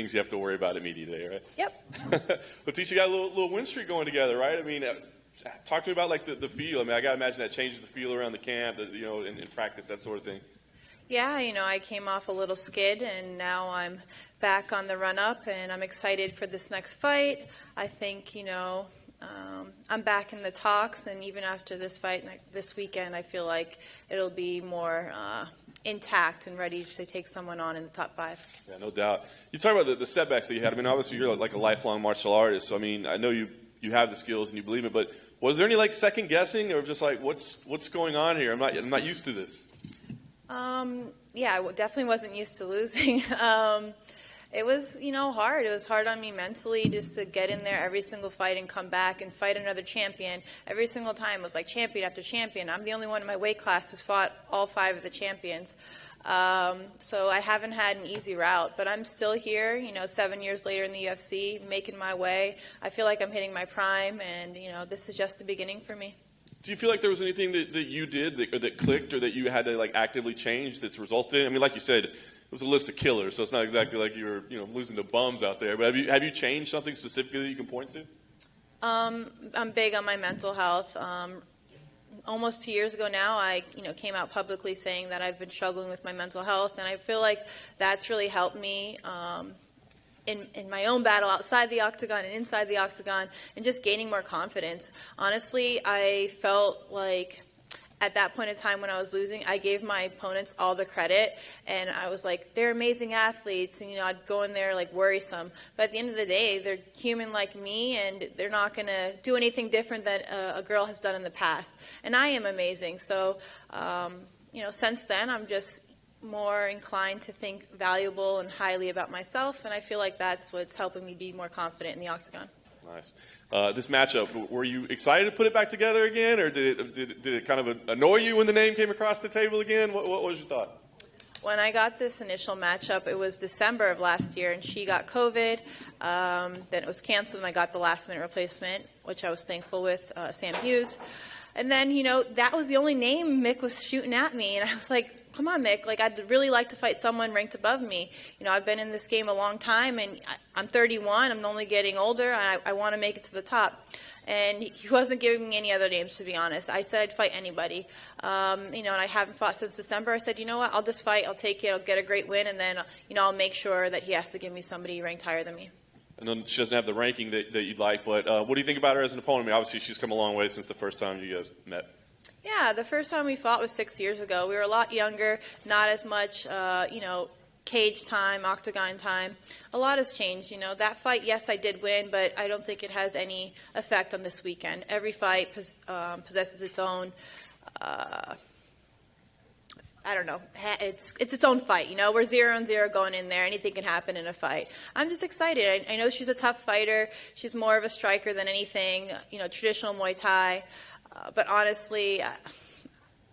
things you have to worry about at media day, right? Yep. Well, Tecia, you got a little win streak going together, right? I mean, talk to me about like the feel. I mean, I got to imagine that changes the feel around the camp, in practice, that sort of thing. Yeah, I came off a little skid, and now I'm back on the run-up, and I'm excited for this next fight. I think, I'm back in the talks, and even after this fight this weekend, I feel like it'll be more intact and ready to take someone on in the top 5. Yeah, no doubt. You talk about the setbacks that you had. I mean, obviously you're like a lifelong martial artist, so I mean, I know you have the skills and you believe it, but was there any like second guessing or just like what's going on here? I'm not used to this. Yeah, I definitely wasn't used to losing. It was, hard. It was hard on me mentally just to get in there every single fight and come back and fight another champion. Every single time it was like champion after champion. I'm the only one in my weight class who's fought all 5 of the champions. So I haven't had an easy route, but I'm still here, 7 years later in the UFC, making my way. I feel like I'm hitting my prime, and, this is just the beginning for me. Do you feel like there was anything that you did that clicked or that you had to like actively change that's resulted in? I mean, like you said, it was a list of killers, so it's not exactly like you were losing to bums out there. But have you changed something specifically that you can point to? I'm big on my mental health. Almost 2 years ago now, I came out publicly saying that I've been struggling with my mental health, and I feel like that's really helped me in my own battle outside the octagon and inside the octagon, and just gaining more confidence. Honestly, I felt like at that point in time when I was losing, I gave my opponents all the credit, and I was like, they're amazing athletes, and I'd go in there like worrisome. But at the end of the day, they're human like me, and they're not going to do anything different than a girl has done in the past. And I am amazing. So, since then, I'm just more inclined to think valuable and highly about myself, and I feel like that's what's helping me be more confident in the octagon. Nice. This matchup, were you excited to put it back together again, or did it kind of annoy you when the name came across the table again? What was your thought? When I got this initial matchup, it was December of last year, and she got COVID. Then it was canceled, and I got the last-minute replacement, which I was thankful with, Sam Hughes. And then, that was the only name Mick was shooting at me. And I was like, come on, Mick. Like, I'd really like to fight someone ranked above me. I've been in this game a long time, and I'm 31. I'm only getting older, and I want to make it to the top. And he wasn't giving me any other names, to be honest. I said I'd fight anybody. And I haven't fought since December. I said, you know what, I'll just fight. I'll take it. I'll get a great win, and then, I'll make sure that he has to give me somebody ranked higher than me. I know she doesn't have the ranking that you'd like, but what do you think about her as an opponent? I mean, obviously, she's come a long way since the first time you guys met. Yeah, the first time we fought was 6 years ago. We were a lot younger, not as much, cage time, octagon time. A lot has changed. That fight, yes, I did win, but I don't think it has any effect on this weekend. Every fight possesses its own I don't know. It's its own fight. We're 0-0 going in there. Anything can happen in a fight. I'm just excited. I know she's a tough fighter. She's more of a striker than anything. Traditional Muay Thai. But honestly,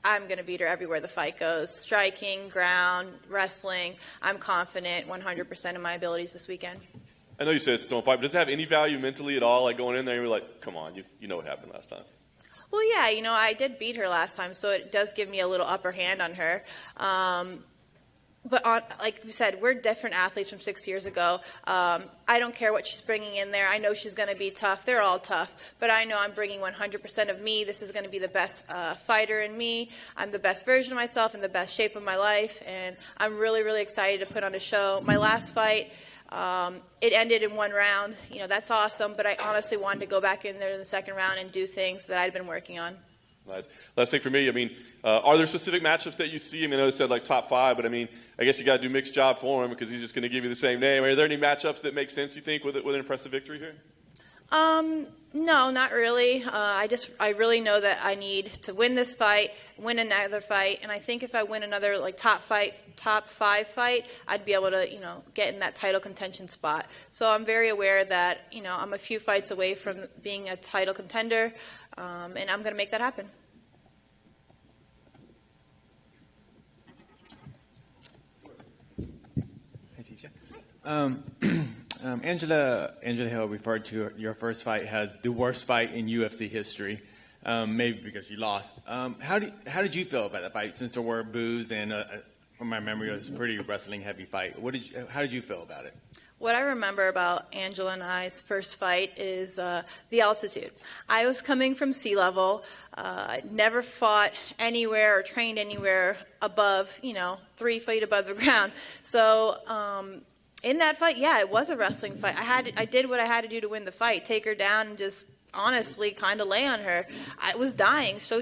I'm going to beat her everywhere the fight goes. Striking, ground, wrestling. I'm confident 100% in my abilities this weekend. I know you said it's its own fight, but does it have any value mentally at all? Like going in there and you're like, come on, you know what happened last time. Well, yeah, I did beat her last time, so it does give me a little upper hand on her. But like you said, we're different athletes from 6 years ago. I don't care what she's bringing in there. I know she's going to be tough. They're all tough. But I know I'm bringing 100% of me. This is going to be the best fighter in me. I'm the best version of myself in the best shape of my life. And I'm really, really excited to put on a show. My last fight, it ended in 1 round. That's awesome. But I honestly wanted to go back in there in the second round and do things that I'd been working on. Nice. Last thing for me, are there specific matchups that you see? I know you said like top 5, but I guess you got to do mixed job for him because he's just going to give you the same name. Are there any matchups that make sense, you think, with an impressive victory here? No, not really. I really know that I need to win this fight, win another fight, and I think if I win another top 5 fight, I'd be able to, get in that title contention spot. So I'm very aware that, I'm a few fights away from being a title contender, and I'm going to make that happen. Hi, Tecia. Angelą Hill referred to your first fight as the worst fight in UFC history, maybe because you lost. How did you feel about that fight? Since there were boos and, from my memory, it was a pretty wrestling-heavy fight. How did you feel about it? What I remember about Angela and I's first fight is the altitude. I was coming from sea level. I'd never fought anywhere or trained anywhere above, 3 feet above the ground. So in that fight, yeah, it was a wrestling fight. I did what I had to do to win the fight, take her down and just honestly kind of lay on her. I was dying, so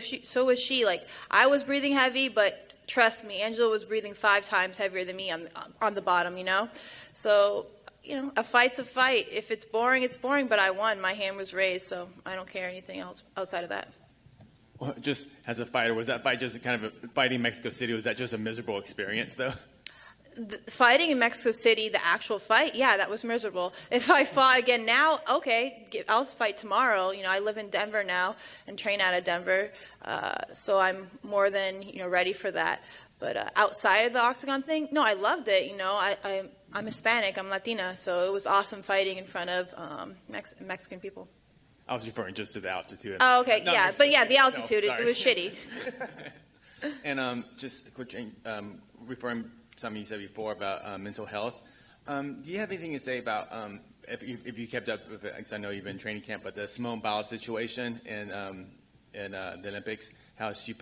was she. Like, I was breathing heavy, but trust me, Angela was breathing 5 times heavier than me on the bottom, So, a fight's a fight. If it's boring, it's boring, but I won. My hand was raised, so I don't care anything else outside of that. Well, just as a fighter, was that fight just kind of fighting in Mexico City? Was that just a miserable experience, though? Fighting in Mexico City, the actual fight, yeah, that was miserable. If I fought again now, okay, I'll fight tomorrow. I live in Denver now and train out of Denver, so I'm more than ready for that. But outside of the octagon thing, no, I loved it. I'm Hispanic, I'm Latina, so it was awesome fighting in front of Mexican people. I was referring just to the altitude. Oh, okay, Not yeah, Mexico but yeah, the City altitude, itself, it was shitty. And just a quick thing, referring to something you said before about mental health, do you have anything to say about if you kept up with it? Because I know you've been in training camp, but the Simone Biles situation in the Olympics, how she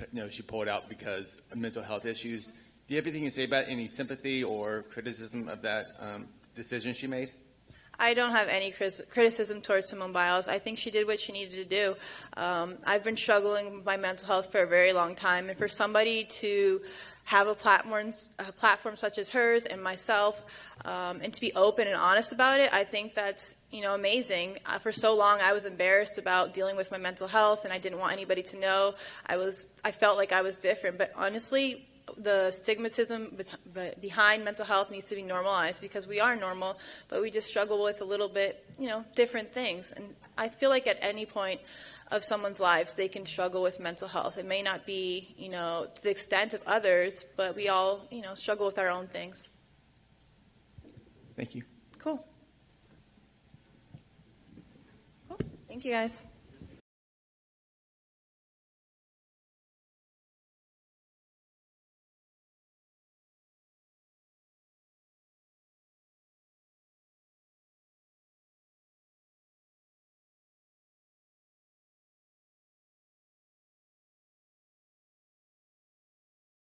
pulled out because of mental health issues. Do you have anything to say about any sympathy or criticism of that decision she made? I don't have any criticism towards Simone Biles. I think she did what she needed to do. I've been struggling with my mental health for a very long time, and for somebody to have a platform such as hers and myself, and to be open and honest about it, I think that's amazing. For so long, I was embarrassed about dealing with my mental health, and I didn't want anybody to know. I felt like I was different, but honestly, the stigmatism behind mental health needs to be normalized, because we are normal, but we just struggle with a little bit, different things. And I feel like at any point of someone's lives, they can struggle with mental health. It may not be, to the extent of others, but we all, struggle with our own things. Thank you. Cool. Thank you, guys.